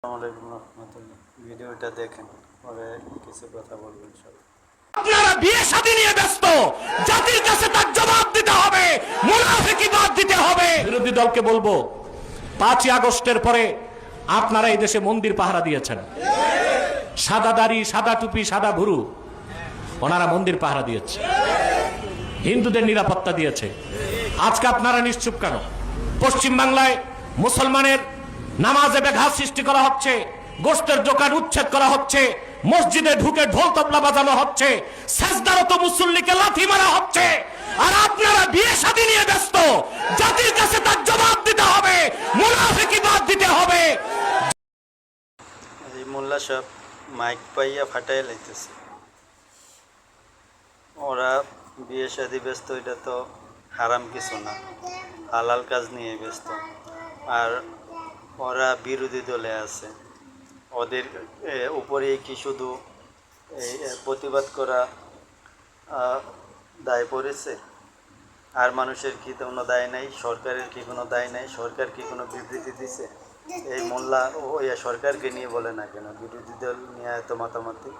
আসসালামু আলাইকুম রহমতুল্লাহ। ভিডিওটা দেখেন, পরে কিছু কথা বলবেন সব। আপনারা বিয়ে শাদী নিয়ে ব্যস্ত, জাতির কাছে তার জবাব দিতে হবে, মুনাফিকিবাদ দিতে হবে। বিরোধী দলকে বলবো, 5ই আগস্টের পরে আপনারা এই দেশে মন্দির পাহারা দিয়েছেন, সাদা দাড়ি, সাদা টুপি, সাদা ভুরু, ওনারা মন্দির পাহারা দিয়েছে, হিন্দুদের নিরাপত্তা দিয়েছে। আজকে আপনারা নিশ্চুপ কেন? পশ্চিম বাংলায় মুসলমানের নামাজে ব্যাঘাত সৃষ্টি করা হচ্ছে, গোশতের দোকান উচ্ছেদ করা হচ্ছে, মসজিদে ঢুকে ঢোল তবলা বাজানো হচ্ছে, সাজদারত মুসল্লিকে লাথি মারা হচ্ছে, আর আপনারা বিয়ে শাদী নিয়ে ব্যস্ত। জাতির কাছে তার জবাব দিতে হবে, মুনাফিকিবাদ দিতে হবে। এই মোল্লা সব মাইক পাইয়া ফাটাই লাইতেছে। ওরা বিয়ে শাদী ব্যস্ত, এটা তো হারাম কিছু না, হালাল কাজ নিয়ে ব্যস্ত। আর ওরা বিরোধী দলে আছে, ওদের উপরে কি শুধু এই প্রতিবাদ করা দায় পড়েছে? আর মানুষের কি কোনো দায় নাই? সরকারের কি কোনো দায় নাই? সরকার কি কোনো বিবৃতি দিছে? এই মোল্লা ও সরকারকে নিয়ে বলে না কেন? বিরোধী দল নিয়ে এত মাতামাতি।